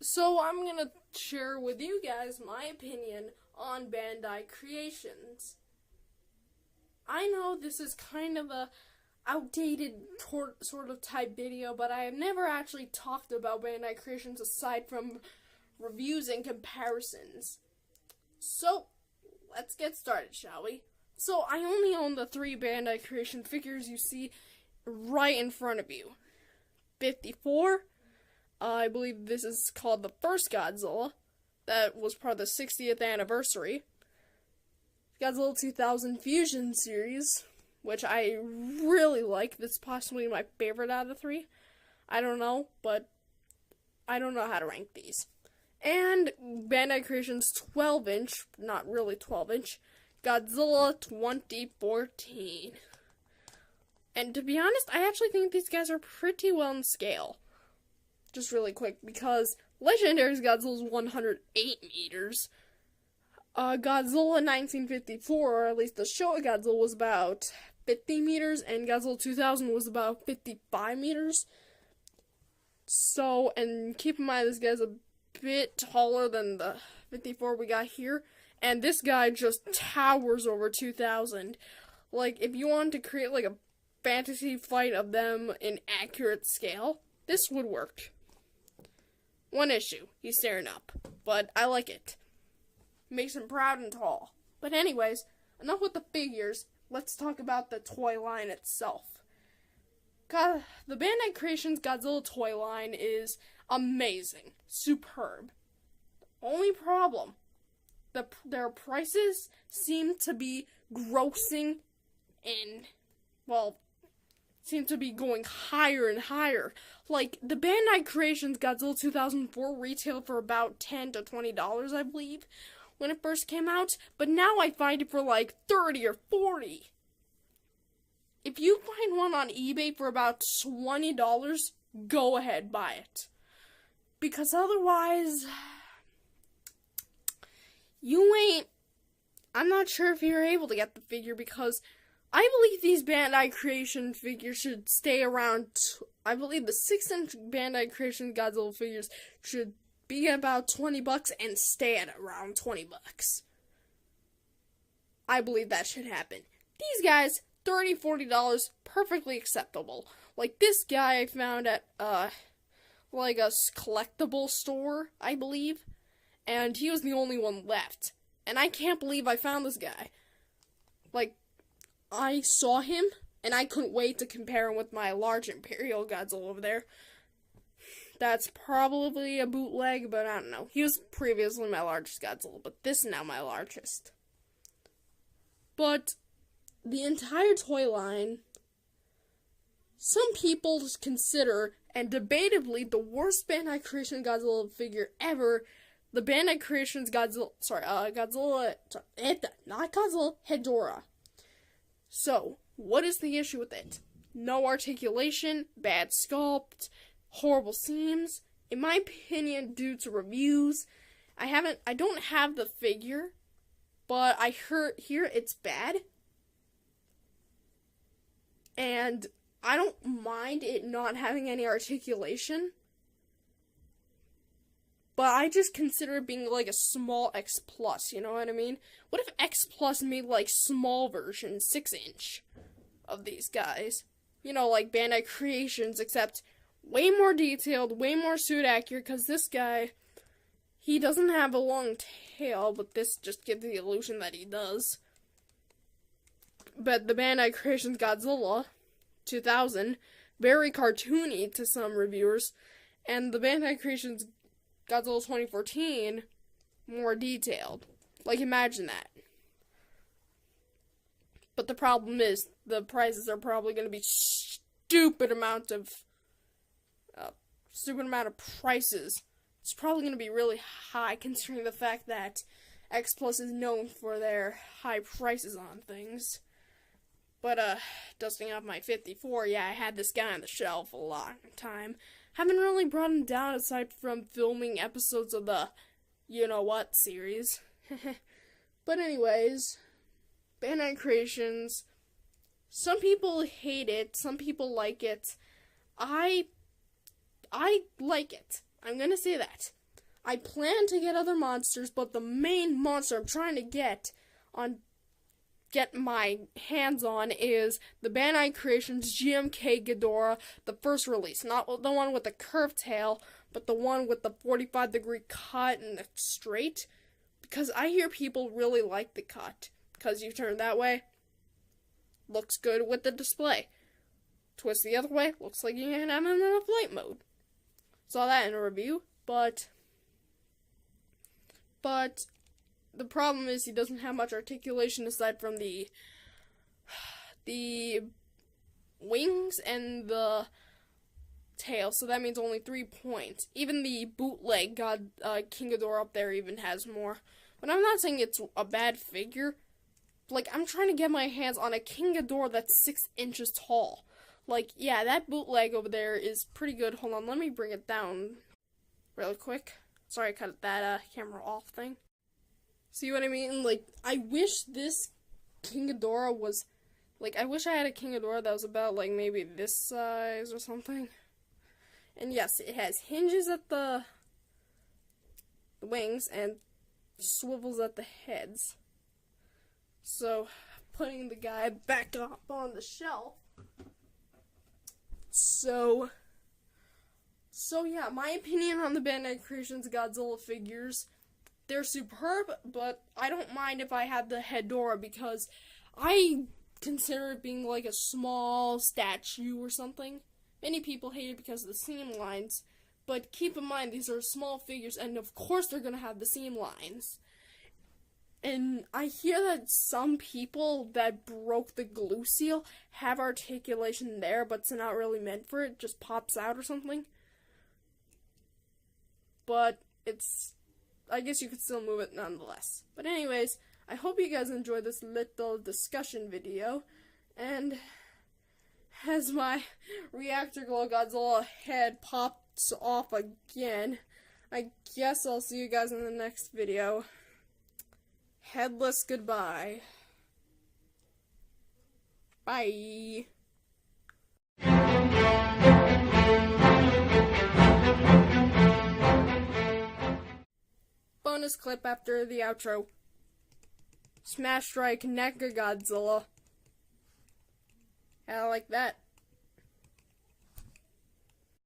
So I'm gonna share with you guys my opinion on Bandai Creations. I know this is kind of a outdated sort of type video, but I have never actually talked about Bandai Creations aside from reviews and comparisons. So, let's get started, shall we? So, I only own the 3 Bandai Creation figures you see right in front of you. 54, I believe this is called the first Godzilla. That was part of the 60th anniversary. Godzilla 2000 Fusion series, which I really like. That's possibly my favorite out of the 3. I don't know, but I don't know how to rank these. And Bandai Creations 12-inch, not really 12-inch, Godzilla 2014. And to be honest, I actually think these guys are pretty well in scale. Just really quick, because Legendary's Godzilla is 108 meters. Godzilla 1954, or at least the Showa Godzilla, was about 50 meters, and Godzilla 2000 was about 55 meters. So, and keep in mind, this guy's a bit taller than the 54 we got here, and this guy just towers over 2000. Like, if you wanted to create, like, a fantasy fight of them in accurate scale, this would work. One issue, he's staring up, but I like it. Makes him proud and tall. But anyways, enough with the figures, let's talk about the toy line itself. The Bandai Creations Godzilla toy line is amazing, superb. Only problem, their prices seem to be grossing seem to be going higher and higher. Like, the Bandai Creations Godzilla 2004 retailed for about $10 to $20, I believe, when it first came out, but now I find it for like $30 or $40. If you find one on eBay for about $20, go ahead, buy it. Because otherwise, I'm not sure if you're able to get the figure, because I believe these Bandai Creation figures should stay around, I believe the 6-inch Bandai Creation Godzilla figures should be about $20 and stay at around $20. I believe that should happen. These guys, $30, $40, perfectly acceptable. Like this guy I found at, like a collectible store, I believe. And he was the only one left. And I can't believe I found this guy. Like, I saw him, and I couldn't wait to compare him with my large Imperial Godzilla over there. That's probably a bootleg, but I don't know. He was previously my largest Godzilla, but this is now my largest. But the entire toy line, some people not the worst Bandai Creation Godzilla figure ever, the Bandai Creations Hedorah. So, what is the issue with it? No articulation, bad sculpt, horrible seams. In my opinion, due to reviews, I don't have the figure, but I hear it's bad. And I don't mind it not having any articulation, but I just consider it being like a small X Plus, you know what I mean? What if X Plus made like small version, 6-inch of these guys? You know, like Bandai Creations, except way more detailed, way more suit accurate, because this guy, he doesn't have a long tail, but this just gives the illusion that he does. But the Bandai Creations Godzilla 2000, very cartoony to some reviewers, and the Bandai Creations Godzilla 2014, more detailed. Like, imagine that. But the problem is, the prices are probably going to be stupid amount of prices. It's probably going to be really high, considering the fact that X Plus is known for their high prices on things. But, dusting off my 54, yeah, I had this guy on the shelf a long time. Haven't really brought him down aside from filming episodes of the you-know-what series. But anyways, Bandai Creations, some people hate it, some people like it. I like it. I'm gonna say that. I plan to get other monsters, but the main monster I'm trying to get my hands on is the Bandai Creations GMK Ghidorah, the first release. Not the one with the curved tail, but the one with the 45-degree cut and the straight. Because I hear people really like the cut. Because you turn that way, looks good with the display. Twist the other way, looks like you can have it in a flight mode. Saw that in a review, but the problem is he doesn't have much articulation aside from the wings and the tail, so that means only 3 points. Even the bootleg King Ghidorah up there even has more. But I'm not saying it's a bad figure. Like, I'm trying to get my hands on a King Ghidorah that's 6 inches tall. Like, yeah, that bootleg over there is pretty good. Hold on, let me bring it down really quick. Sorry, I cut that camera off thing. See what I mean? Like, I wish this King Ghidorah was, like, I wish I had a King Ghidorah that was about, like, maybe this size or something. And yes, it has hinges at the wings and swivels at the heads. So, putting the guy back up on the shelf. So yeah, my opinion on the Bandai Creations Godzilla figures, they're superb, but I don't mind if I have the Hedorah because I consider it being like a small statue or something. Many people hate it because of the seam lines, but keep in mind these are small figures and of course they're going to have the seam lines. And I hear that some people that broke the glue seal have articulation there, but it's not really meant for it. It just pops out or something. But I guess you could still move it nonetheless. But anyways, I hope you guys enjoyed this little discussion video. And as my Reactor Glow Godzilla head pops off again, I guess I'll see you guys in the next video. Headless goodbye. Bye. Bonus clip after the outro. Smash Strike Mechagodzilla. I like that.